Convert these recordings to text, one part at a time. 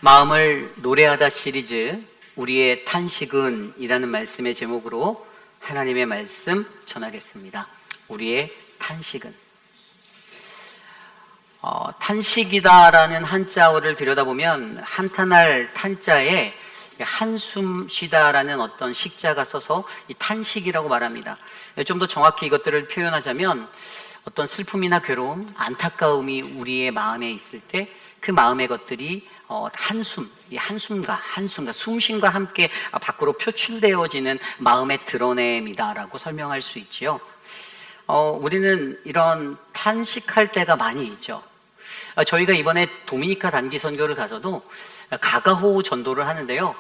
마음을 노래하다 시리즈 우리의 탄식은 이라는 말씀의 제목으로 하나님의 말씀 전하겠습니다. 우리의 탄식은. 탄식이다라는 한자어를 들여다보면 한탄할 탄자에 한숨 쉬다라는 어떤 식자가 써서 이 탄식이라고 말합니다. 좀 더 정확히 이것들을 표현하자면 어떤 슬픔이나 괴로움, 안타까움이 우리의 마음에 있을 때 그 마음의 것들이 한숨, 이 한숨과 숨쉼과 함께 밖으로 표출되어지는 마음의 드러냄이다라고 설명할 수 있지요. 우리는 이런 탄식할 때가 많이 있죠. 저희가 이번에 도미니카 단기 선교를 가서도 가가호 전도를 하는데요.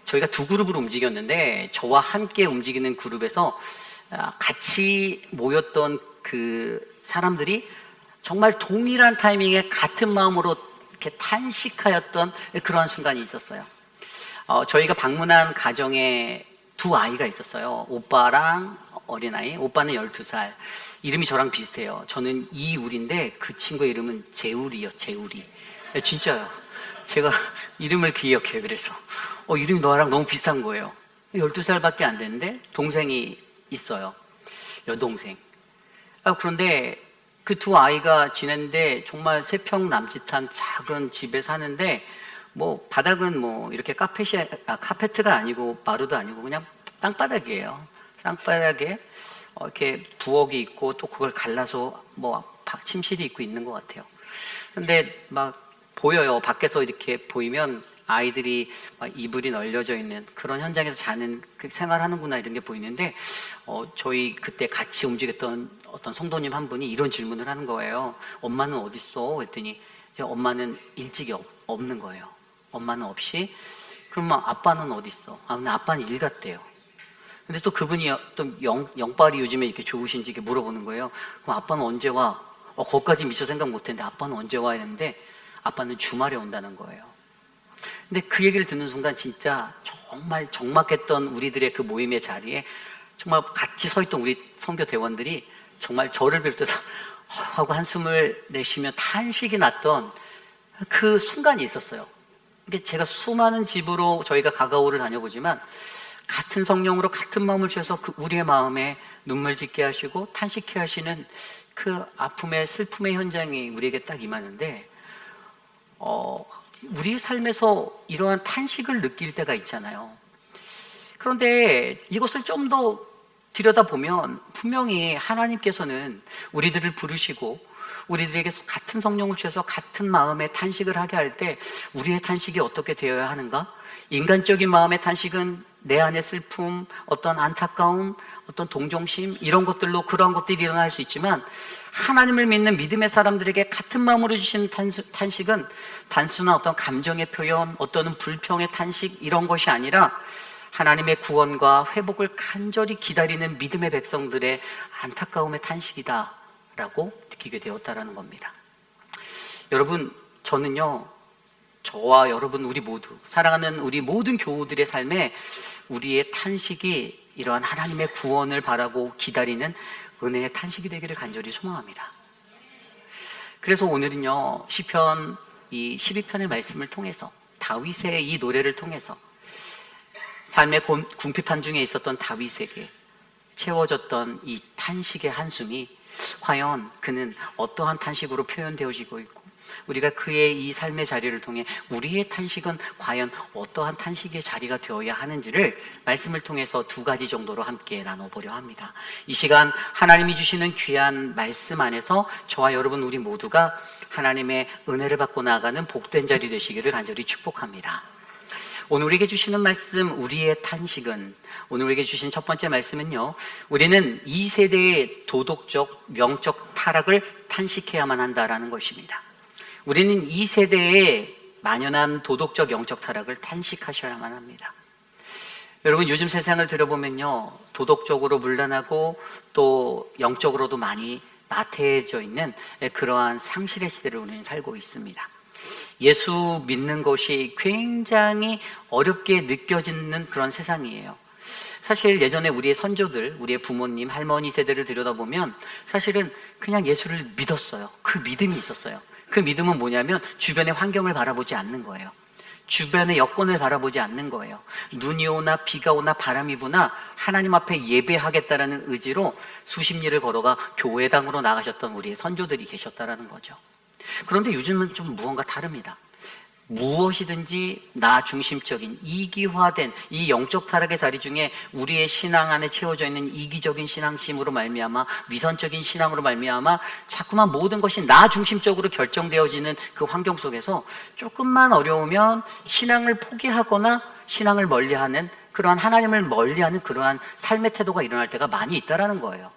저희가 두 그룹으로 움직였는데 저와 함께 움직이는 그룹에서 같이 모였던 그 사람들이 정말 동일한 타이밍에 같은 마음으로 이렇게 탄식하였던 그러한 순간이 있었어요. 저희가 방문한 가정에 두 아이가 있었어요. 오빠랑 어린아이. 오빠는 12살. 이름이 저랑 비슷해요. 저는 이울인데 그 친구의 이름은 재울이요. 재울이. 진짜요. 제가 이름을 기억해요. 그래서 이름이 너랑 너무 비슷한 거예요. 12살밖에 안 됐는데 동생이 있어요. 여동생. 그런데 그 두 아이가 지냈는데 정말 3평 남짓한 작은 집에 사는데 바닥은 이렇게 카페트가 아니고 마루도 아니고 그냥 땅바닥이에요. 땅바닥에 이렇게 부엌이 있고 또 그걸 갈라서 침실이 있고 있는 것 같아요. 근데 막 보여요. 밖에서 이렇게 보이면 아이들이 막 이불이 널려져 있는 그런 현장에서 자는 그 생활하는구나 이런 게 보이는데 저희 그때 같이 움직였던 어떤 성도님 한 분이 이런 질문을 하는 거예요. 엄마는 어디 있어? 그랬더니 엄마는 일찍이 없는 거예요. 엄마는 없이. 그러면 아빠는 어디 있어? 근데 아빠는 일 갔대요. 근데 또 그분이 또 영빨이 요즘에 이렇게 좋으신지 이렇게 물어보는 거예요. 그럼 아빠는 언제 와? 거기까지 미처 생각 못 했는데 아빠는 언제 와? 했는데 아빠는 주말에 온다는 거예요. 근데 그 얘기를 듣는 순간 진짜 정말 적막했던 우리들의 그 모임의 자리에 정말 같이 서 있던 우리 선교 대원들이 정말 저를 비롯해서 하고 한숨을 내쉬며 탄식이 났던 그 순간이 있었어요. 이게 제가 수많은 집으로 저희가 가가오를 다녀보지만 같은 성령으로 같은 마음을 주셔서 그 우리의 마음에 눈물 짓게 하시고 탄식케 하시는 그 아픔의 슬픔의 현장이 우리에게 딱 임하는데 우리의 삶에서 이러한 탄식을 느낄 때가 있잖아요. 그런데 이것을 좀 더 들여다보면 분명히 하나님께서는 우리들을 부르시고 우리들에게 같은 성령을 주셔서 같은 마음의 탄식을 하게 할 때 우리의 탄식이 어떻게 되어야 하는가? 인간적인 마음의 탄식은 내 안의 슬픔, 어떤 안타까움, 어떤 동정심 이런 것들로 그러한 것들이 일어날 수 있지만 하나님을 믿는 믿음의 사람들에게 같은 마음으로 주시는 탄식은 단순한 어떤 감정의 표현, 어떤 불평의 탄식 이런 것이 아니라 하나님의 구원과 회복을 간절히 기다리는 믿음의 백성들의 안타까움의 탄식이다라고 느끼게 되었다라는 겁니다. 여러분, 저는요, 저와 여러분 우리 모두 사랑하는 우리 모든 교우들의 삶에 우리의 탄식이 이러한 하나님의 구원을 바라고 기다리는 은혜의 탄식이 되기를 간절히 소망합니다. 그래서 오늘은요, 시편 이 12편의 말씀을 통해서 다윗의 이 노래를 통해서 삶의 궁핍한 중에 있었던 다윗에게 채워졌던 이 탄식의 한숨이 과연 그는 어떠한 탄식으로 표현되어지고 있고 우리가 그의 이 삶의 자리를 통해 우리의 탄식은 과연 어떠한 탄식의 자리가 되어야 하는지를 말씀을 통해서 두 가지 정도로 함께 나눠보려 합니다. 이 시간 하나님이 주시는 귀한 말씀 안에서 저와 여러분 우리 모두가 하나님의 은혜를 받고 나아가는 복된 자리 되시기를 간절히 축복합니다. 오늘 우리에게 주시는 말씀 우리의 탄식은 오늘 우리에게 주신 첫 번째 말씀은요, 우리는 이 세대의 도덕적 영적 타락을 탄식해야만 한다라는 것입니다. 우리는 이 세대의 만연한 도덕적 영적 타락을 탄식하셔야만 합니다. 여러분 요즘 세상을 들여보면요, 도덕적으로 문란하고 또 영적으로도 많이 나태해져 있는 그러한 상실의 시대를 우리는 살고 있습니다. 예수 믿는 것이 굉장히 어렵게 느껴지는 그런 세상이에요. 사실 예전에 우리의 선조들, 우리의 부모님, 할머니 세대를 들여다보면 사실은 그냥 예수를 믿었어요. 그 믿음이 있었어요. 그 믿음은 뭐냐면 주변의 환경을 바라보지 않는 거예요. 주변의 여건을 바라보지 않는 거예요. 눈이 오나 비가 오나 바람이 부나 하나님 앞에 예배하겠다라는 의지로 수십 리를 걸어가 교회당으로 나가셨던 우리의 선조들이 계셨다라는 거죠. 그런데 요즘은 좀 무언가 다릅니다. 무엇이든지 나 중심적인 이기화된 이 영적 타락의 자리 중에 우리의 신앙 안에 채워져 있는 이기적인 신앙심으로 말미암아 위선적인 신앙으로 말미암아 자꾸만 모든 것이 나 중심적으로 결정되어지는 그 환경 속에서 조금만 어려우면 신앙을 포기하거나 신앙을 멀리하는 그러한 하나님을 멀리하는 그러한 삶의 태도가 일어날 때가 많이 있다라는 거예요.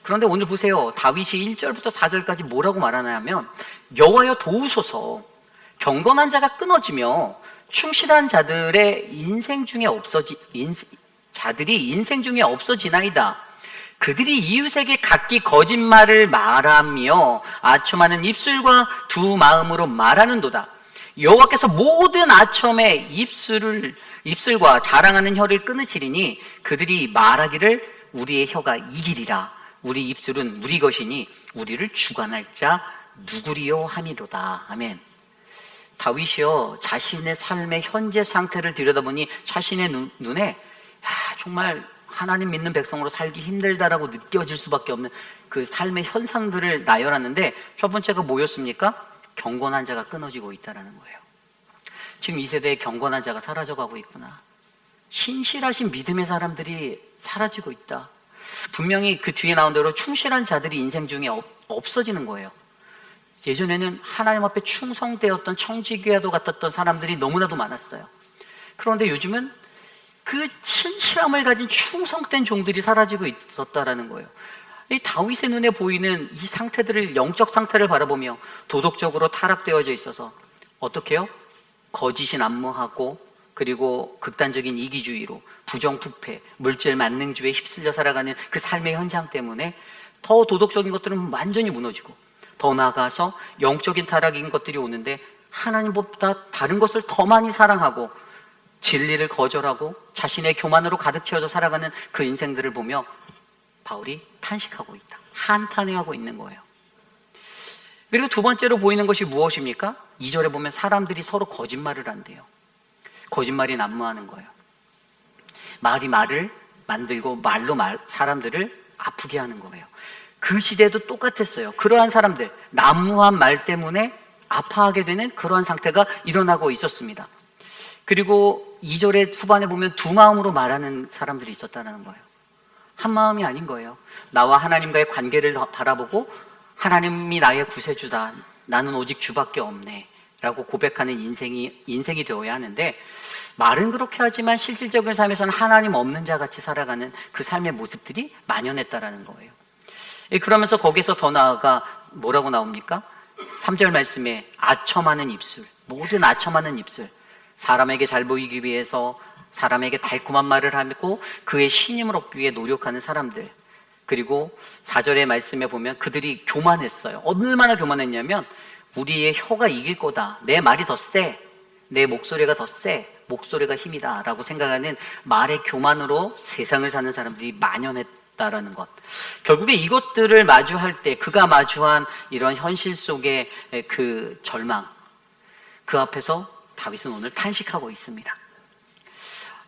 그런데 오늘 보세요. 다윗이 1절부터 4절까지 뭐라고 말하냐면 여호와여 도우소서 경건한 자가 끊어지며 충실한 자들이 인생 중에 없어지나이다. 그들이 이웃에게 각기 거짓말을 말하며 아첨하는 입술과 두 마음으로 말하는도다. 여호와께서 모든 아첨의 입술과 자랑하는 혀를 끊으시리니 그들이 말하기를 우리의 혀가 이기리라. 우리 입술은 우리 것이니 우리를 주관할 자 누구리요 함이로다. 아멘. 다윗이요 자신의 삶의 현재 상태를 들여다보니 자신의 눈에 정말 하나님 믿는 백성으로 살기 힘들다라고 느껴질 수밖에 없는 그 삶의 현상들을 나열하는데 첫 번째가 뭐였습니까? 경건한 자가 끊어지고 있다는 거예요. 지금 이 세대에 경건한 자가 사라져가고 있구나. 신실하신 믿음의 사람들이 사라지고 있다. 분명히 그 뒤에 나온 대로 충실한 자들이 인생 중에 없어지는 거예요. 예전에는 하나님 앞에 충성되었던 청지기와도 같았던 사람들이 너무나도 많았어요. 그런데 요즘은 그 신실함을 가진 충성된 종들이 사라지고 있었다라는 거예요. 이 다윗의 눈에 보이는 이 상태들을, 영적 상태를 바라보며 도덕적으로 타락되어져 있어서 어떻게 해요? 거짓이 난무하고 그리고 극단적인 이기주의로 부정부패, 물질 만능주의에 휩쓸려 살아가는 그 삶의 현장 때문에 더 도덕적인 것들은 완전히 무너지고 더 나아가서 영적인 타락인 것들이 오는데 하나님보다 다른 것을 더 많이 사랑하고 진리를 거절하고 자신의 교만으로 가득 채워져 살아가는 그 인생들을 보며 바울이 탄식하고 있다. 한탄해하고 있는 거예요. 그리고 두 번째로 보이는 것이 무엇입니까? 2절에 보면 사람들이 서로 거짓말을 한대요. 거짓말이 난무하는 거예요. 말이 말을 만들고 말로 사람들을 아프게 하는 거예요. 그 시대도 똑같았어요. 그러한 사람들, 난무한 말 때문에 아파하게 되는 그러한 상태가 일어나고 있었습니다. 그리고 2절의 후반에 보면 두 마음으로 말하는 사람들이 있었다는 거예요. 한 마음이 아닌 거예요. 나와 하나님과의 관계를 바라보고 하나님이 나의 구세주다. 나는 오직 주밖에 없네. 라고 고백하는 인생이 되어야 하는데 말은 그렇게 하지만 실질적인 삶에서는 하나님 없는 자 같이 살아가는 그 삶의 모습들이 만연했다라는 거예요. 그러면서 거기서 더 나아가 뭐라고 나옵니까? 3절 말씀에 아첨하는 입술, 모든 아첨하는 입술, 사람에게 잘 보이기 위해서 사람에게 달콤한 말을 하고 그의 신임을 얻기 위해 노력하는 사람들. 그리고 4절의 말씀에 보면 그들이 교만했어요. 얼마나 교만했냐면 우리의 혀가 이길 거다. 내 말이 더 세. 내 목소리가 더 세. 목소리가 힘이다 라고 생각하는 말의 교만으로 세상을 사는 사람들이 만연했다라는 것. 결국에 이것들을 마주할 때 그가 마주한 이런 현실 속의 그 절망, 그 앞에서 다윗은 오늘 탄식하고 있습니다.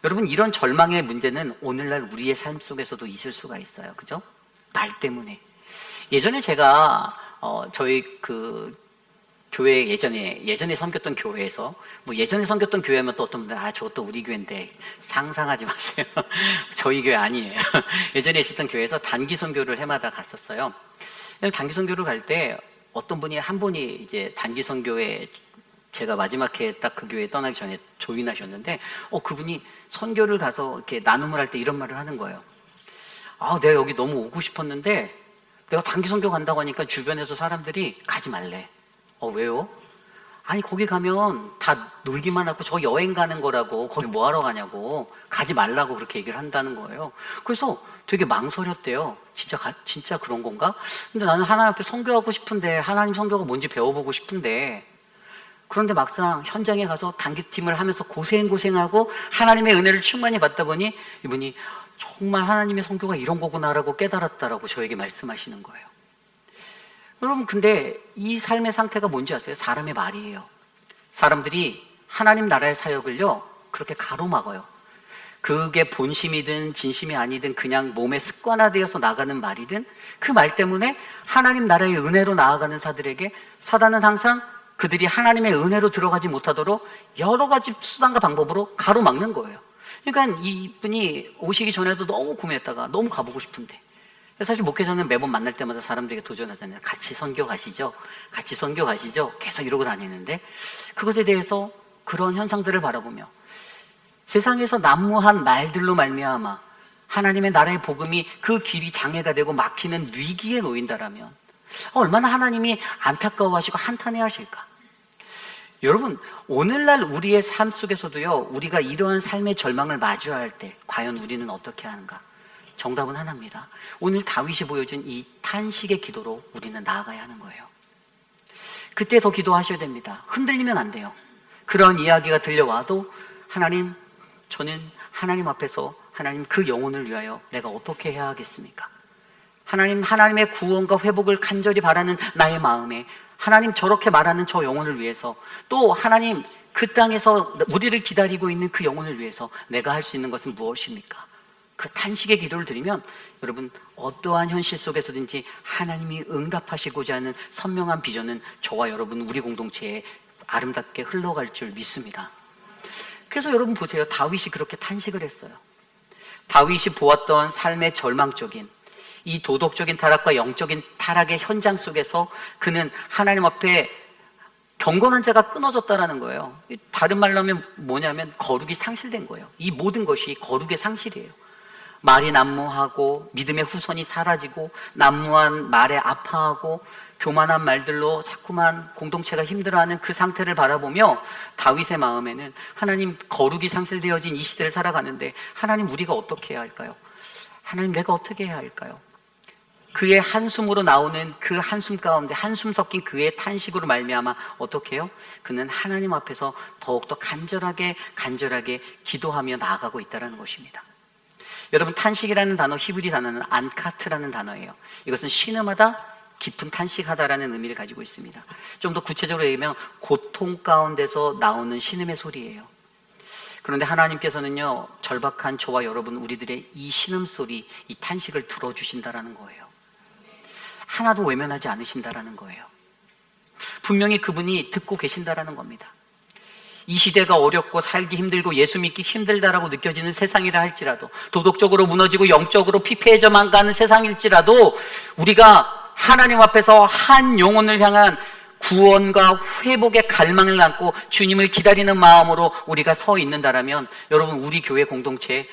여러분, 이런 절망의 문제는 오늘날 우리의 삶 속에서도 있을 수가 있어요. 그죠? 말 때문에. 예전에 제가 저희 그 교회 예전에 섬겼던 교회에서 예전에 섬겼던 교회면 또 어떤 분들 저것도 우리 교회인데 상상하지 마세요. 저희 교회 아니에요. 예전에 있었던 교회에서 단기 선교를 해마다 갔었어요. 단기 선교를 갈 때 어떤 분이 한 분이 이제 단기 선교에 제가 마지막 해 딱 그 교회에 떠나기 전에 조인하셨는데 그분이 선교를 가서 이렇게 나눔을 할 때 이런 말을 하는 거예요. 내가 여기 너무 오고 싶었는데 내가 단기 선교 간다고 하니까 주변에서 사람들이 가지 말래. 왜요? 아니 거기 가면 다 놀기만 하고 저 여행 가는 거라고 거기 뭐 하러 가냐고 가지 말라고 그렇게 얘기를 한다는 거예요. 그래서 되게 망설였대요. 진짜 그런 건가? 근데 나는 하나님 앞에 선교하고 싶은데 하나님 선교가 뭔지 배워보고 싶은데 그런데 막상 현장에 가서 단기팀을 하면서 고생하고 하나님의 은혜를 충만히 받다 보니 이분이 정말 하나님의 선교가 이런 거구나라고 깨달았다라고 저에게 말씀하시는 거예요. 여러분, 근데 이 삶의 상태가 뭔지 아세요? 사람의 말이에요. 사람들이 하나님 나라의 사역을요, 그렇게 가로막아요. 그게 본심이든 진심이 아니든 그냥 몸에 습관화되어서 나가는 말이든 그 말 때문에 하나님 나라의 은혜로 나아가는 자들에게 사단은 항상 그들이 하나님의 은혜로 들어가지 못하도록 여러 가지 수단과 방법으로 가로막는 거예요. 그러니까 이분이 오시기 전에도 너무 고민했다가 너무 가보고 싶은데, 사실 목회자는 매번 만날 때마다 사람들에게 도전하잖아요. 같이 선교 가시죠? 같이 선교 가시죠? 계속 이러고 다니는데, 그것에 대해서 그런 현상들을 바라보며 세상에서 난무한 말들로 말미암아 하나님의 나라의 복음이 그 길이 장애가 되고 막히는 위기에 놓인다라면 얼마나 하나님이 안타까워하시고 한탄해하실까? 여러분, 오늘날 우리의 삶 속에서도요, 우리가 이러한 삶의 절망을 마주할 때 과연 우리는 어떻게 하는가? 정답은 하나입니다. 오늘 다윗이 보여준 이 탄식의 기도로 우리는 나아가야 하는 거예요. 그때 더 기도하셔야 됩니다. 흔들리면 안 돼요. 그런 이야기가 들려와도 하나님, 저는 하나님 앞에서 하나님 그 영혼을 위하여 내가 어떻게 해야 하겠습니까? 하나님, 하나님의 구원과 회복을 간절히 바라는 나의 마음에 하나님 저렇게 말하는 저 영혼을 위해서, 또 하나님 그 땅에서 우리를 기다리고 있는 그 영혼을 위해서 내가 할 수 있는 것은 무엇입니까? 그 탄식의 기도를 드리면 여러분, 어떠한 현실 속에서든지 하나님이 응답하시고자 하는 선명한 비전은 저와 여러분, 우리 공동체에 아름답게 흘러갈 줄 믿습니다. 그래서 여러분 보세요. 다윗이 그렇게 탄식을 했어요. 다윗이 보았던 삶의 절망적인 이 도덕적인 타락과 영적인 타락의 현장 속에서 그는 하나님 앞에 경건한 자가 끊어졌다라는 거예요. 다른 말로 하면 뭐냐면 거룩이 상실된 거예요. 이 모든 것이 거룩의 상실이에요. 말이 난무하고 믿음의 후손이 사라지고 난무한 말에 아파하고 교만한 말들로 자꾸만 공동체가 힘들어하는 그 상태를 바라보며 다윗의 마음에는 하나님, 거룩이 상실되어진 이 시대를 살아가는데 하나님, 우리가 어떻게 해야 할까요? 하나님, 내가 어떻게 해야 할까요? 그의 한숨으로 나오는 그 한숨 가운데 한숨 섞인 그의 탄식으로 말미암아 어떻게 해요? 그는 하나님 앞에서 더욱더 간절하게 기도하며 나아가고 있다는 것입니다. 여러분, 탄식이라는 단어, 히브리 단어는 안카트라는 단어예요. 이것은 신음하다, 깊은 탄식하다라는 의미를 가지고 있습니다. 좀 더 구체적으로 얘기하면 고통 가운데서 나오는 신음의 소리예요. 그런데 하나님께서는요, 절박한 저와 여러분, 우리들의 이 신음소리, 이 탄식을 들어주신다라는 거예요. 하나도 외면하지 않으신다라는 거예요. 분명히 그분이 듣고 계신다라는 겁니다. 이 시대가 어렵고 살기 힘들고 예수 믿기 힘들다라고 느껴지는 세상이라 할지라도, 도덕적으로 무너지고 영적으로 피폐해져만 가는 세상일지라도 우리가 하나님 앞에서 한 영혼을 향한 구원과 회복의 갈망을 안고 주님을 기다리는 마음으로 우리가 서 있는다라면, 여러분, 우리 교회 공동체,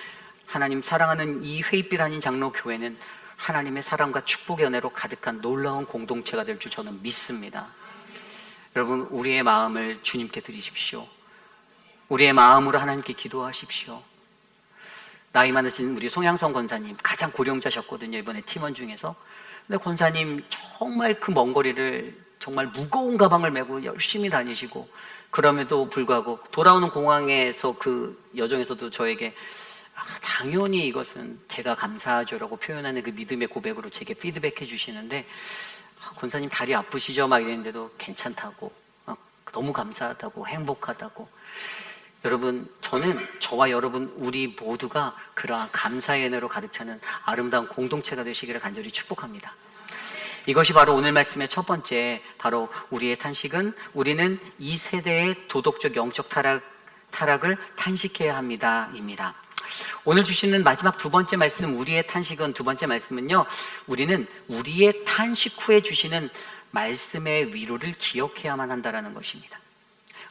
하나님 사랑하는 이 회입빛 아닌 장로 교회는 하나님의 사랑과 축복의 은혜로 가득한 놀라운 공동체가 될 줄 저는 믿습니다. 여러분, 우리의 마음을 주님께 드리십시오. 우리의 마음으로 하나님께 기도하십시오. 나이 많으신 우리 송양성 권사님, 가장 고령자셨거든요, 이번에 팀원 중에서. 근데 권사님 정말 그 먼 거리를 정말 무거운 가방을 메고 열심히 다니시고, 그럼에도 불구하고 돌아오는 공항에서 그 여정에서도 저에게 당연히 이것은 제가 감사하죠라고 표현하는 그 믿음의 고백으로 제게 피드백해 주시는데, 권사님 다리 아프시죠? 막 이랬는데도 괜찮다고, 너무 감사하다고, 행복하다고. 여러분, 저는 저와 여러분 우리 모두가 그러한 감사의 은혜로 가득 차는 아름다운 공동체가 되시기를 간절히 축복합니다. 이것이 바로 오늘 말씀의 첫 번째, 바로 우리의 탄식은 우리는 이 세대의 도덕적 영적 타락을 탄식해야 합니다 입니다. 오늘 주시는 마지막 두 번째 말씀, 우리의 탄식은, 두 번째 말씀은요, 우리는 우리의 탄식 후에 주시는 말씀의 위로를 기억해야만 한다는 것입니다.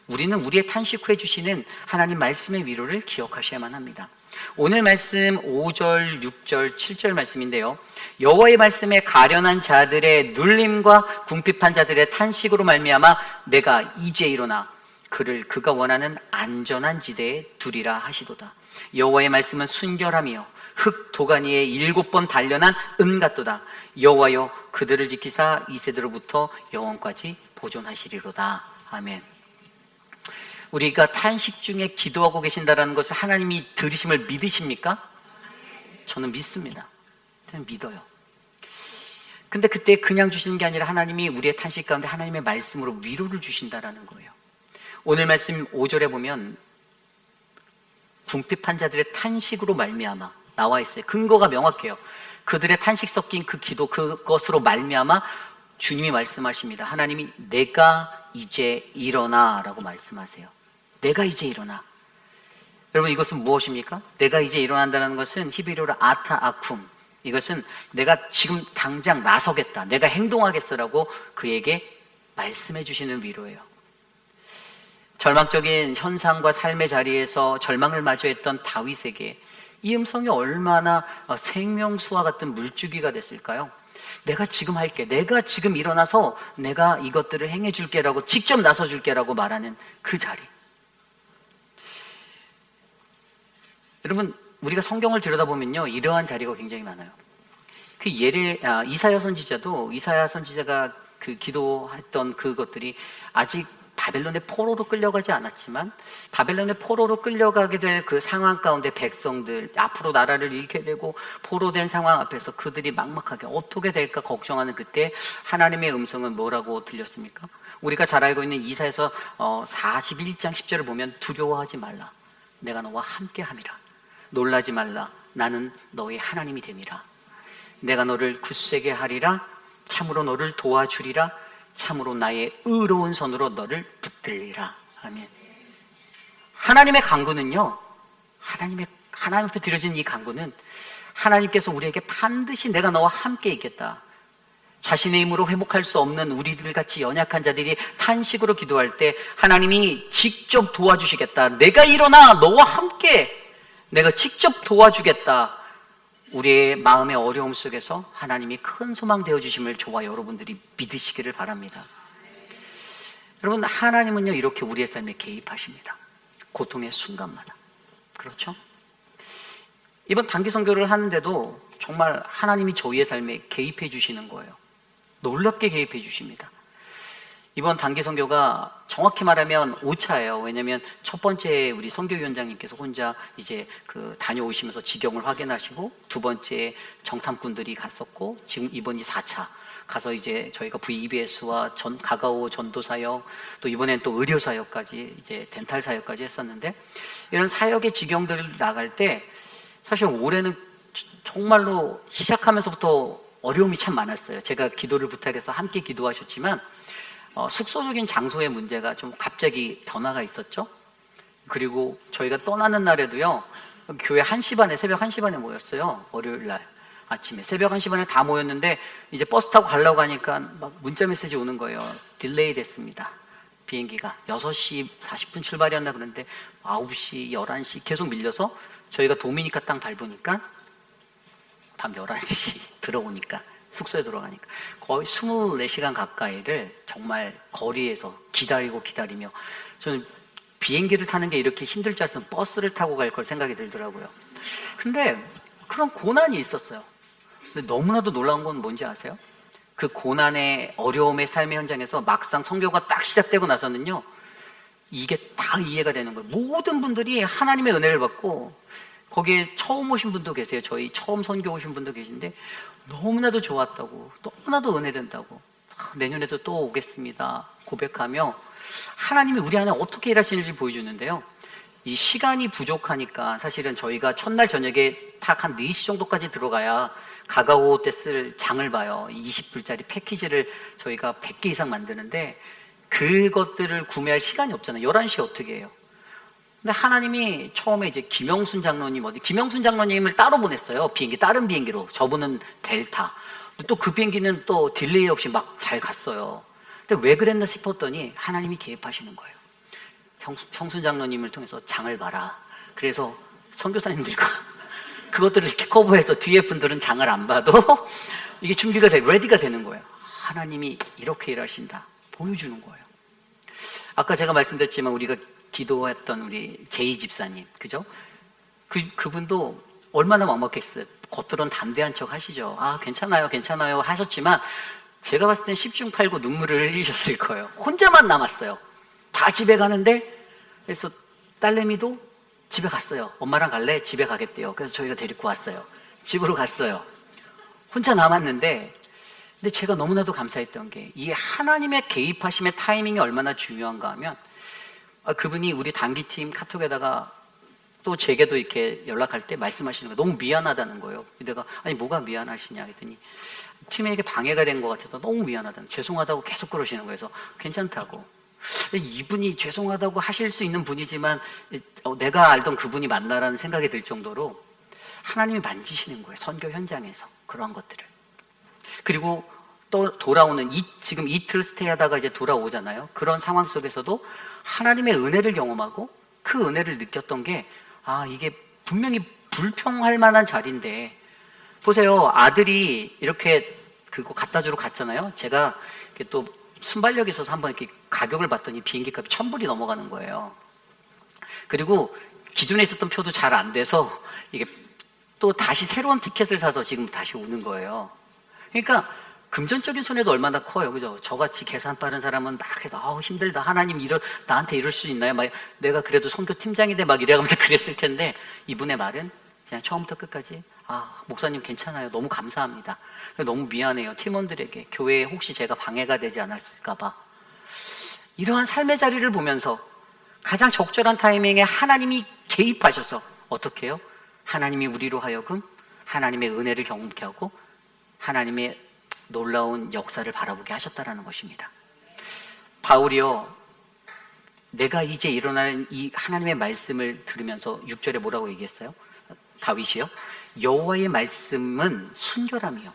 우리는 우리의 탄식 후에 주시는 하나님 말씀의 위로를 기억하셔야만 합니다. 오늘 말씀 5절, 6절, 7절 말씀인데요, 여호와의 말씀에 가련한 자들의 눌림과 궁핍한 자들의 탄식으로 말미암아 내가 이제 일어나 그를 그가 원하는 안전한 지대에 두리라 하시도다. 여호와의 말씀은 순결하며 흙 도가니에 7번 단련한 은 같도다. 여호와여, 그들을 지키사 이 세대로부터 영원까지 보존하시리로다. 아멘. 우리가 탄식 중에 기도하고 계신다는 것을 하나님이 들으심을 믿으십니까? 저는 믿습니다. 저는 믿어요. 근데 그때 그냥 주시는 게 아니라 하나님이 우리의 탄식 가운데 하나님의 말씀으로 위로를 주신다라는 거예요. 오늘 말씀 5절에 보면 궁핍한 자들의 탄식으로 말미암아 나와 있어요. 근거가 명확해요. 그들의 탄식 섞인 그 기도, 그것으로 말미암아 주님이 말씀하십니다. 하나님이 내가 이제 일어나 라고 말씀하세요. 내가 이제 일어나. 여러분, 이것은 무엇입니까? 내가 이제 일어난다는 것은 히브리어로 아타 아쿰, 이것은 내가 지금 당장 나서겠다, 내가 행동하겠어라고 그에게 말씀해 주시는 위로예요. 절망적인 현상과 삶의 자리에서 절망을 마주했던 다윗에게 이 음성이 얼마나 생명수와 같은 물주기가 됐을까요? 내가 지금 할게, 내가 지금 일어나서 내가 이것들을 행해 줄게라고, 직접 나서 줄게라고 말하는 그 자리. 여러분, 우리가 성경을 들여다보면요, 이러한 자리가 굉장히 많아요. 그 이사야 선지자가 그 기도했던 그것들이 아직 바벨론의 포로로 끌려가지 않았지만, 바벨론의 포로로 끌려가게 될 그 상황 가운데 백성들, 앞으로 나라를 잃게 되고 포로된 상황 앞에서 그들이 막막하게 어떻게 될까 걱정하는 그때 하나님의 음성은 뭐라고 들렸습니까? 우리가 잘 알고 있는 이사야서 41장 10절을 보면 두려워하지 말라, 내가 너와 함께 함이라. 놀라지 말라, 나는 너의 하나님이 됨이라. 내가 너를 굳세게 하리라. 참으로 너를 도와주리라. 참으로 나의 의로운 손으로 너를 붙들리라. 아멘. 하나님의 강구는요, 하나님 앞에 드려진 이 강구는 하나님께서 우리에게 반드시 내가 너와 함께 있겠다, 자신의 힘으로 회복할 수 없는 우리들 같이 연약한 자들이 탄식으로 기도할 때 하나님이 직접 도와주시겠다, 내가 일어나 너와 함께 내가 직접 도와주겠다, 우리의 마음의 어려움 속에서 하나님이 큰 소망 되어주심을 저와 여러분들이 믿으시기를 바랍니다. 여러분, 하나님은요 이렇게 우리의 삶에 개입하십니다. 고통의 순간마다. 그렇죠? 이번 단기 선교를 하는데도 정말 하나님이 저희의 삶에 개입해 주시는 거예요. 놀랍게 개입해 주십니다. 이번 단기 선교가 정확히 말하면 5차예요. 왜냐하면 첫 번째 우리 선교위원장님께서 혼자 이제 다녀오시면서 지경을 확인하시고, 두 번째 정탐꾼들이 갔었고, 지금 이번이 4차 가서 이제 저희가 VBS와 가가오 전도 사역, 또 이번엔 또 의료 사역까지, 이제 덴탈 사역까지 했었는데, 이런 사역의 지경들을 나갈 때 사실 올해는 정말로 시작하면서부터 어려움이 참 많았어요. 제가 기도를 부탁해서 함께 기도하셨지만 숙소적인 장소의 문제가 좀 갑자기 변화가 있었죠. 그리고 저희가 떠나는 날에도요, 교회 1시 반에, 새벽 1시 반에 모였어요. 월요일 날 아침에 새벽 1시 반에 다 모였는데, 이제 버스 타고 가려고 하니까 막 문자 메시지 오는 거예요. 딜레이 됐습니다. 비행기가 6시 40분 출발이었나 그런데 9시, 11시 계속 밀려서 저희가 도미니카 땅 밟으니까 밤 11시 들어오니까, 숙소에 들어가니까 거의 24시간 가까이를 정말 거리에서 기다리며, 저는 비행기를 타는 게 이렇게 힘들 줄 알았으면 버스를 타고 갈 걸 생각이 들더라고요. 근데 그런 고난이 있었어요. 근데 너무나도 놀라운 건 뭔지 아세요? 그 고난의 어려움의 삶의 현장에서 막상 선교가 딱 시작되고 나서는요, 이게 다 이해가 되는 거예요. 모든 분들이 하나님의 은혜를 받고, 거기에 처음 오신 분도 계세요. 저희 처음 선교 오신 분도 계신데 너무나도 좋았다고, 너무나도 은혜된다고, 내년에도 또 오겠습니다 고백하며 하나님이 우리 안에 어떻게 일하시는지 보여주는데요, 이 시간이 부족하니까 사실은 저희가 첫날 저녁에 딱 한 4시 정도까지 들어가야 가가오 때 쓸 장을 봐요. 20불짜리 패키지를 저희가 100개 이상 만드는데 그것들을 구매할 시간이 없잖아요. 11시에 어떻게 해요? 근데 하나님이 처음에 이제 김영순 장로님을 따로 보냈어요. 다른 비행기로. 저분은 델타. 또 그 비행기는 또 딜레이 없이 막 잘 갔어요. 근데 왜 그랬나 싶었더니 하나님이 개입하시는 거예요. 형순 장로님을 통해서 장을 봐라. 그래서 선교사님들과 그것들을 이렇게 커버해서 뒤에 분들은 장을 안 봐도 이게 레디가 되는 거예요. 하나님이 이렇게 일하신다 보여주는 거예요. 아까 제가 말씀드렸지만 우리가 기도했던 우리 제이 집사님, 그죠? 그분도 얼마나 막막했어요. 겉으론 담대한 척 하시죠. 괜찮아요 하셨지만 제가 봤을 땐 10중 8구 눈물을 흘리셨을 거예요. 혼자만 남았어요. 다 집에 가는데, 그래서 딸내미도 집에 갔어요. 엄마랑 갈래? 집에 가겠대요. 그래서 저희가 데리고 왔어요. 집으로 갔어요. 혼자 남았는데 근데 제가 너무나도 감사했던 게 이 하나님의 개입하심의 타이밍이 얼마나 중요한가 하면 그분이 우리 단기팀 카톡에다가 또 제게도 이렇게 연락할 때 말씀하시는 거예요. 너무 미안하다는 거예요. 내가 아니 뭐가 미안하시냐 했더니 팀에게 방해가 된 것 같아서 너무 미안하다는, 죄송하다고 계속 그러시는 거예요. 그래서 괜찮다고. 이분이 죄송하다고 하실 수 있는 분이지만 내가 알던 그분이 맞나라는 생각이 들 정도로 하나님이 만지시는 거예요. 선교 현장에서 그러한 것들을. 그리고 또 돌아오는 지금 이틀 스테이하다가 이제 돌아오잖아요. 그런 상황 속에서도 하나님의 은혜를 경험하고 그 은혜를 느꼈던 게 이게 분명히 불평할 만한 자리인데, 보세요. 아들이 이렇게 그거 갖다 주러 갔잖아요. 제가 또 순발력이 있어서 한번 이렇게 가격을 봤더니 비행기 값이 1,000불이 넘어가는 거예요. 그리고 기존에 있었던 표도 잘 안 돼서 이게 또 다시 새로운 티켓을 사서 지금 다시 오는 거예요. 그러니까 금전적인 손해도 얼마나 커요, 그죠? 저같이 계산 빠른 사람은 막 해서 힘들다, 하나님 나한테 이럴 수 있나요? 막 내가 그래도 선교팀장인데 막 이래가면서 그랬을 텐데, 이분의 말은 그냥 처음부터 끝까지 목사님 괜찮아요, 너무 감사합니다, 너무 미안해요, 팀원들에게 교회에 혹시 제가 방해가 되지 않았을까 봐. 이러한 삶의 자리를 보면서 가장 적절한 타이밍에 하나님이 개입하셔서 어떻게 해요? 하나님이 우리로 하여금 하나님의 은혜를 경험케 하고 하나님의 놀라운 역사를 바라보게 하셨다라는 것입니다. 바울이요, 내가 이제 일어나는 이 하나님의 말씀을 들으면서 6절에 뭐라고 얘기했어요? 다윗이요, 여호와의 말씀은 순결함이요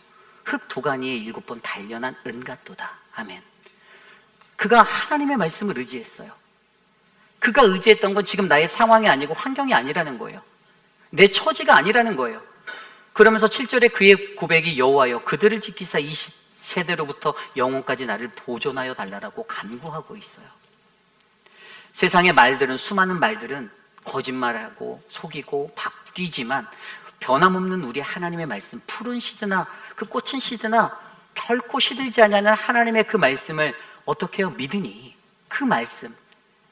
흙 도가니에 7번 단련한 은 같도다. 아멘. 그가 하나님의 말씀을 의지했어요. 그가 의지했던 건 지금 나의 상황이 아니고 환경이 아니라는 거예요. 내 처지가 아니라는 거예요. 그러면서 7절에 그의 고백이, 여호와여 그들을 지키사 이 세대로부터 영원까지 나를 보존하여 달라라고 간구하고 있어요. 세상의 말들은, 수많은 말들은 거짓말하고 속이고 바뀌지만 변함없는 우리 하나님의 말씀, 푸른 시드나 그 꽃은 시드나 결코 시들지 않는 하나님의 그 말씀을 어떻게 해요? 믿으니 그 말씀,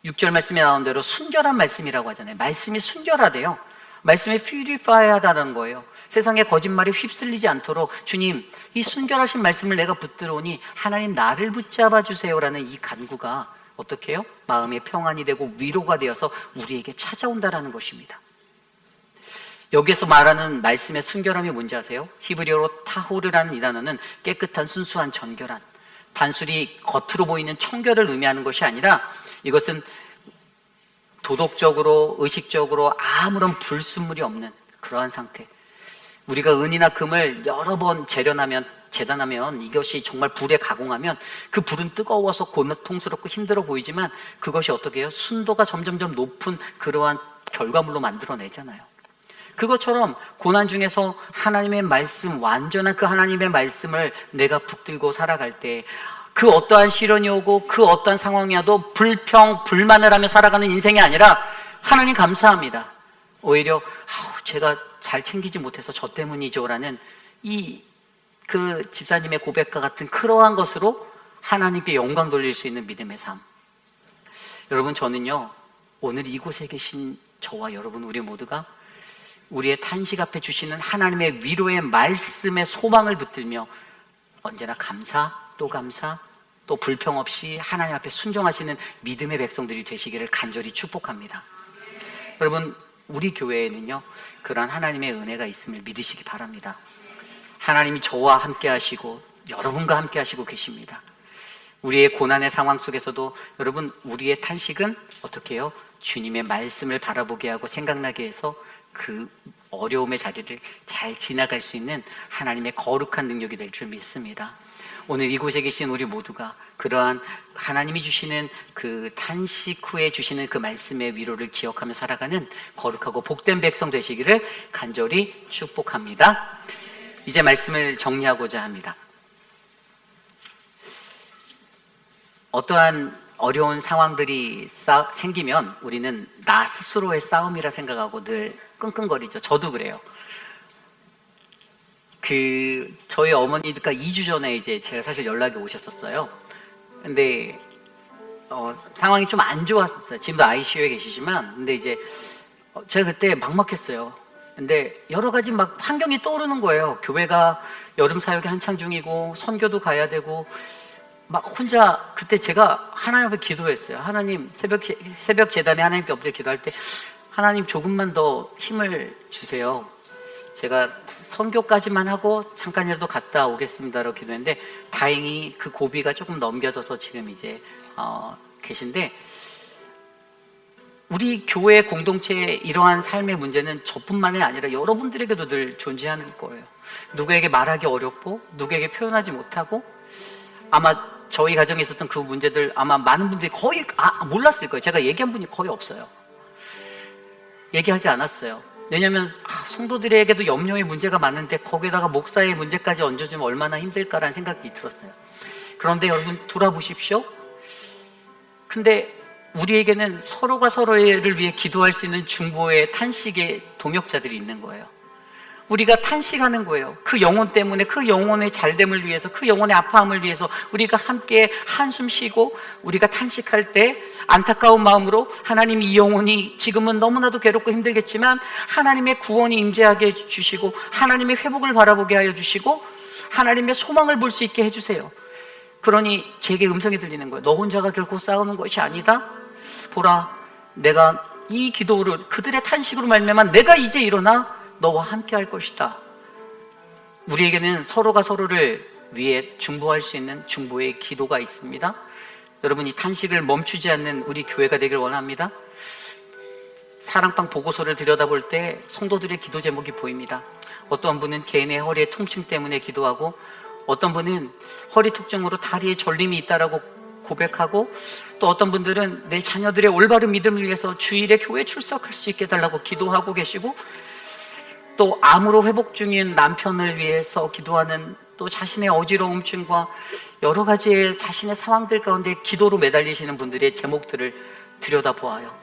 6절 말씀에 나온 대로 순결한 말씀이라고 하잖아요. 말씀이 순결하대요. 말씀이 purify하다는 거예요. 세상의 거짓말에 휩쓸리지 않도록 주님, 이 순결하신 말씀을 내가 붙들어오니 하나님 나를 붙잡아 주세요라는 이 간구가 어떻게 해요? 마음의 평안이 되고 위로가 되어서 우리에게 찾아온다라는 것입니다. 여기에서 말하는 말씀의 순결함이 뭔지 아세요? 히브리어로 타호르라는 이 단어는 깨끗한, 순수한, 정결한, 단순히 겉으로 보이는 청결을 의미하는 것이 아니라 이것은 도덕적으로, 의식적으로 아무런 불순물이 없는 그러한 상태. 우리가 은이나 금을 여러 번 재단하면 이것이 정말 불에 가공하면 그 불은 뜨거워서 고통스럽고 힘들어 보이지만 그것이 어떻게 해요? 순도가 점점점 높은 그러한 결과물로 만들어내잖아요. 그것처럼 고난 중에서 하나님의 말씀, 완전한 그 하나님의 말씀을 내가 붙들고 살아갈 때 그 어떠한 시련이 오고 그 어떠한 상황이 와도 불평, 불만을 하며 살아가는 인생이 아니라 하나님 감사합니다, 오히려 제가 잘 챙기지 못해서 저 때문이죠 라는 그 집사님의 고백과 같은 그러한 것으로 하나님께 영광 돌릴 수 있는 믿음의 삶. 여러분, 저는요 오늘 이곳에 계신 저와 여러분, 우리 모두가 우리의 탄식 앞에 주시는 하나님의 위로의 말씀의 소망을 붙들며 언제나 감사, 또 감사, 또 불평 없이 하나님 앞에 순종하시는 믿음의 백성들이 되시기를 간절히 축복합니다. 여러분, 우리 교회에는요 그러한 하나님의 은혜가 있음을 믿으시기 바랍니다. 하나님이 저와 함께 하시고 여러분과 함께 하시고 계십니다. 우리의 고난의 상황 속에서도 여러분, 우리의 탄식은 어떻게 해요? 주님의 말씀을 바라보게 하고 생각나게 해서 그 어려움의 자리를 잘 지나갈 수 있는 하나님의 거룩한 능력이 될 줄 믿습니다. 오늘 이곳에 계신 우리 모두가 그러한 하나님이 주시는 그 탄식 후에 주시는 그 말씀의 위로를 기억하며 살아가는 거룩하고 복된 백성 되시기를 간절히 축복합니다. 이제 말씀을 정리하고자 합니다. 어떠한 어려운 상황들이 생기면 우리는 나 스스로의 싸움이라 생각하고 늘 끙끙거리죠. 저도 그래요. 저희 어머니가 2주 전에 이제 제가 사실 연락이 오셨었어요. 근데 상황이 좀 안 좋았어요. 지금도 ICU에 계시지만, 근데 이제 제가 그때 막막했어요. 근데 여러 가지 막 환경이 떠오르는 거예요. 교회가 여름 사역이 한창 중이고 선교도 가야 되고 막 혼자. 그때 제가 하나님 앞에 기도했어요. 하나님, 새벽 재단에 하나님께 엎드려 기도할 때 하나님 조금만 더 힘을 주세요. 제가 선교까지만 하고 잠깐이라도 갔다 오겠습니다라고 기도했는데 다행히 그 고비가 조금 넘겨져서 지금 이제 계신데, 우리 교회 공동체의 이러한 삶의 문제는 저뿐만이 아니라 여러분들에게도 늘 존재하는 거예요. 누구에게 말하기 어렵고 누구에게 표현하지 못하고, 아마 저희 가정에 있었던 그 문제들 아마 많은 분들이 거의 몰랐을 거예요. 제가 얘기한 분이 거의 없어요. 얘기하지 않았어요. 왜냐하면 성도들에게도 염려의 문제가 많은데 거기에다가 목사의 문제까지 얹어주면 얼마나 힘들까라는 생각이 들었어요. 그런데 여러분 돌아보십시오. 근데 우리에게는 서로가 서로를 위해 기도할 수 있는 중보의 탄식의 동역자들이 있는 거예요. 우리가 탄식하는 거예요. 그 영혼 때문에, 그 영혼의 잘됨을 위해서, 그 영혼의 아파함을 위해서 우리가 함께 한숨 쉬고 우리가 탄식할 때 안타까운 마음으로 하나님, 이 영혼이 지금은 너무나도 괴롭고 힘들겠지만 하나님의 구원이 임재하게 해주시고 하나님의 회복을 바라보게 하여 주시고 하나님의 소망을 볼 수 있게 해주세요. 그러니 제게 음성이 들리는 거예요. 너 혼자가 결코 싸우는 것이 아니다. 보라, 내가 이 기도로, 그들의 탄식으로 말미암아 내가 이제 일어나 너와 함께 할 것이다. 우리에게는 서로가 서로를 위해 중보할 수 있는 중보의 기도가 있습니다. 여러분, 이 탄식을 멈추지 않는 우리 교회가 되길 원합니다. 사랑방 보고서를 들여다볼 때 성도들의 기도 제목이 보입니다. 어떤 분은 개인의 허리의 통증 때문에 기도하고, 어떤 분은 허리 통증으로 다리에 저림이 있다라고 고백하고, 또 어떤 분들은 내 자녀들의 올바른 믿음을 위해서 주일에 교회 출석할 수 있게 해달라고 기도하고 계시고, 또 암으로 회복 중인 남편을 위해서 기도하는, 또 자신의 어지러움증과 여러 가지의 자신의 상황들 가운데 기도로 매달리시는 분들의 제목들을 들여다보아요.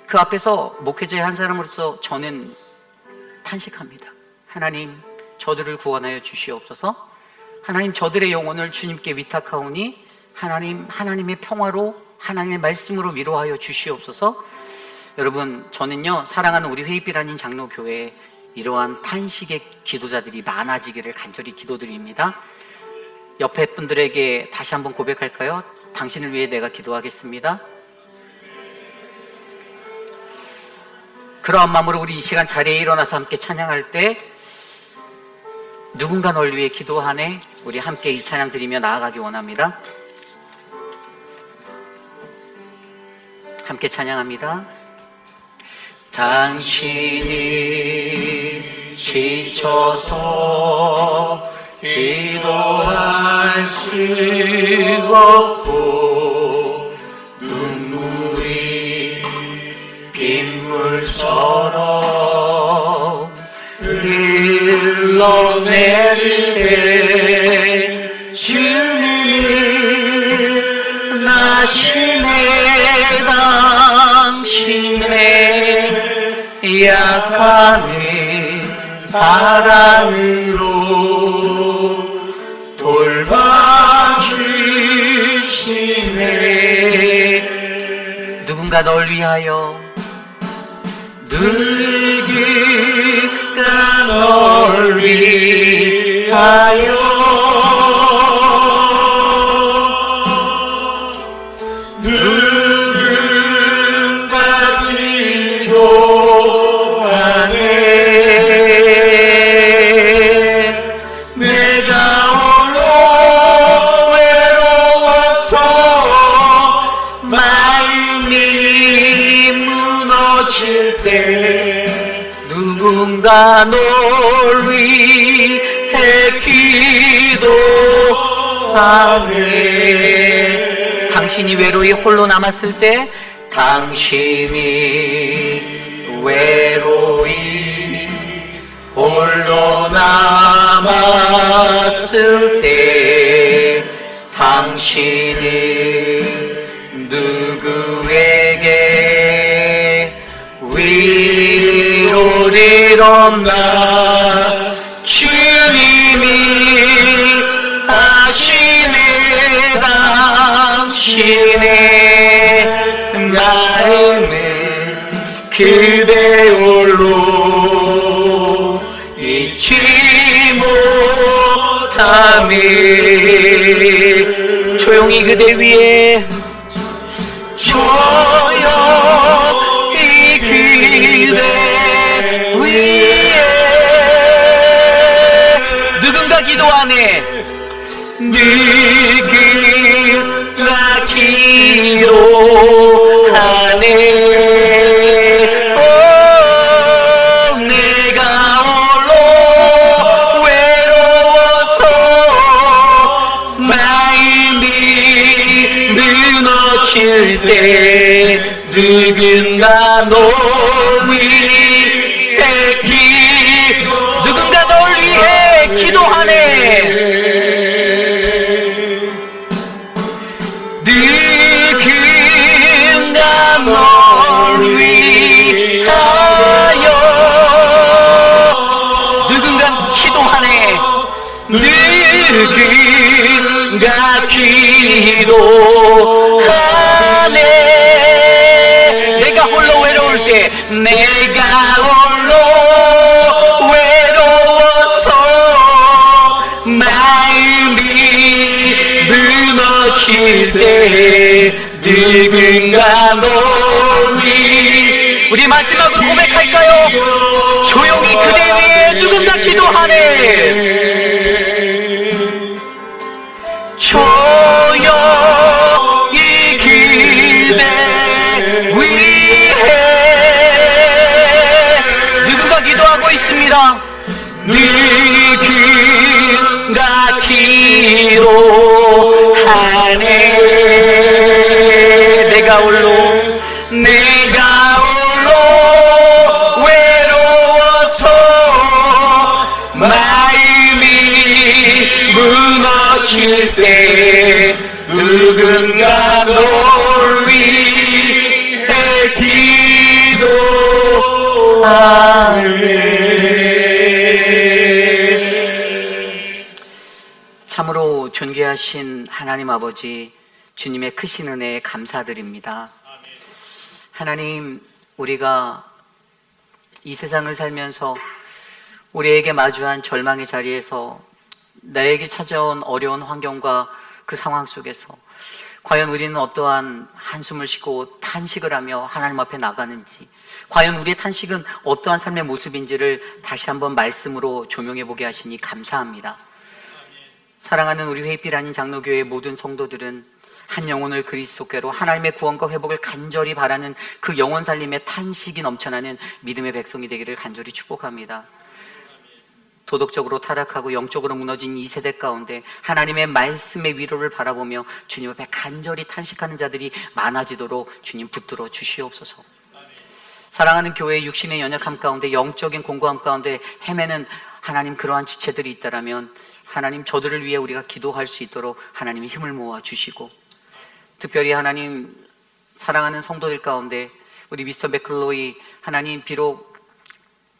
그 앞에서 목회자의 한 사람으로서 저는 탄식합니다. 하나님, 저들을 구원하여 주시옵소서. 하나님, 저들의 영혼을 주님께 위탁하오니 하나님, 하나님의 평화로, 하나님의 말씀으로 위로하여 주시옵소서. 여러분, 저는요, 사랑하는 우리 회의빛 아닌 장로교회에 이러한 탄식의 기도자들이 많아지기를 간절히 기도드립니다. 옆에 분들에게 다시 한번 고백할까요? 당신을 위해 내가 기도하겠습니다. 그러한 마음으로 우리 이 시간 자리에 일어나서 함께 찬양할 때, 누군가 널 위해 기도하네, 우리 함께 이 찬양 드리며 나아가기 원합니다. 함께 찬양합니다. 당신이 지쳐서 기도할 수 없고 눈물이 빗물처럼 흘러내릴 때 주님은 나심의 당신의 약함의 사랑으로 돌봐주시네. 누군가 널 위하여, 누군가 널 위하여, 누군가 널 위해 기도하네. 당신이 외로이 홀로 남았을 때, 당신이 외로이 홀로 남았을 때, 당신은 누구에게 위로를 얻나. 주님이 아시네. 당신의 마음은 그대 홀로 잊지 못함이 조용히 그대 위에 조용히 그대 위에 누군가 기도하네 누군가 기도하네 때 누군가 널 위해 누군가 널 위해 기도하네 누군가 널 위하여 누군가 기도하네 누군가 기도하네 내가 홀로 외로울 때 내가 홀로 외로워서 마음이 무너질 때 누군가 널 위해 우리 마지막으로 고백할까요? 조용히 그대 위에 누군가 기도하네 조용히 그대 위해 누군가 기도하고 있습니다 누군가 기도하네 내가 홀로 외로워서 마음이 무너질 때 누군가 널 위해 기도하네 참으로 존귀하신 하나님 아버지 주님의 크신 은혜에 감사드립니다 하나님 우리가 이 세상을 살면서 우리에게 마주한 절망의 자리에서 나에게 찾아온 어려운 환경과 그 상황 속에서 과연 우리는 어떠한 한숨을 쉬고 탄식을 하며 하나님 앞에 나가는지 과연 우리의 탄식은 어떠한 삶의 모습인지를 다시 한번 말씀으로 조명해 보게 하시니 감사합니다 사랑하는 우리 회빛 아닌 장로교회의 모든 성도들은 한 영혼을 그리스도께로 하나님의 구원과 회복을 간절히 바라는 그 영혼 살림의 탄식이 넘쳐나는 믿음의 백성이 되기를 간절히 축복합니다 도덕적으로 타락하고 영적으로 무너진 이 세대 가운데 하나님의 말씀의 위로를 바라보며 주님 앞에 간절히 탄식하는 자들이 많아지도록 주님 붙들어 주시옵소서 사랑하는 교회의 육신의 연약함 가운데 영적인 공고함 가운데 헤매는 하나님 그러한 지체들이 있다라면 하나님 저들을 위해 우리가 기도할 수 있도록 하나님의 힘을 모아 주시고 특별히 하나님 사랑하는 성도들 가운데 우리 미스터 맥클로이 하나님 비록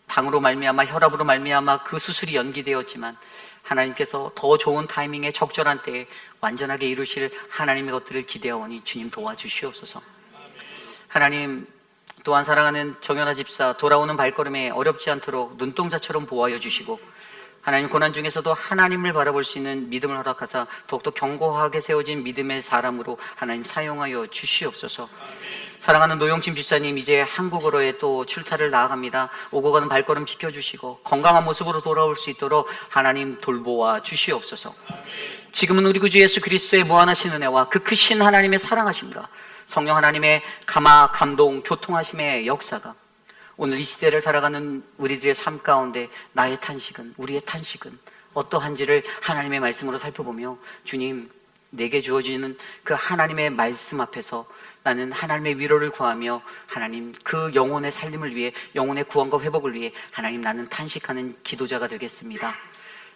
당으로 말미암아 혈압으로 말미암아 그 수술이 연기되었지만 하나님께서 더 좋은 타이밍에 적절한 때에 완전하게 이루실 하나님의 것들을 기대하오니 주님 도와주시옵소서 하나님 또한 사랑하는 정연아 집사 돌아오는 발걸음에 어렵지 않도록 눈동자처럼 보호하여 주시고 하나님 고난 중에서도 하나님을 바라볼 수 있는 믿음을 허락하사 더욱더 견고하게 세워진 믿음의 사람으로 하나님 사용하여 주시옵소서 사랑하는 노영진 집사님 이제 한국으로의 또 출타를 나아갑니다 오고 가는 발걸음 지켜주시고 건강한 모습으로 돌아올 수 있도록 하나님 돌보아 주시옵소서 지금은 우리 구주 예수 그리스도의 무한하신 은혜와 그 크신 하나님의 사랑하심과 성령 하나님의 감화, 감동, 교통하심의 역사가 오늘 이 시대를 살아가는 우리들의 삶 가운데 나의 탄식은, 우리의 탄식은 어떠한지를 하나님의 말씀으로 살펴보며 주님, 내게 주어지는 그 하나님의 말씀 앞에서 나는 하나님의 위로를 구하며 하나님 그 영혼의 살림을 위해, 영혼의 구원과 회복을 위해 하나님 나는 탄식하는 기도자가 되겠습니다.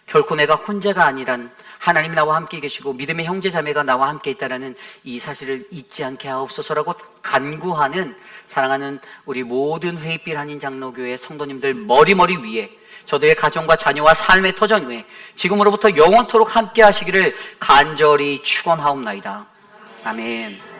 결코 내가 혼자가 아니란 하나님이 나와 함께 계시고 믿음의 형제 자매가 나와 함께 있다는 이 사실을 잊지 않게 하옵소서라고 간구하는 사랑하는 우리 모든 회빛 한인 장로교회 성도님들 머리머리 위에 저들의 가정과 자녀와 삶의 터전 위에 지금으로부터 영원토록 함께 하시기를 간절히 축원하옵나이다. 아멘.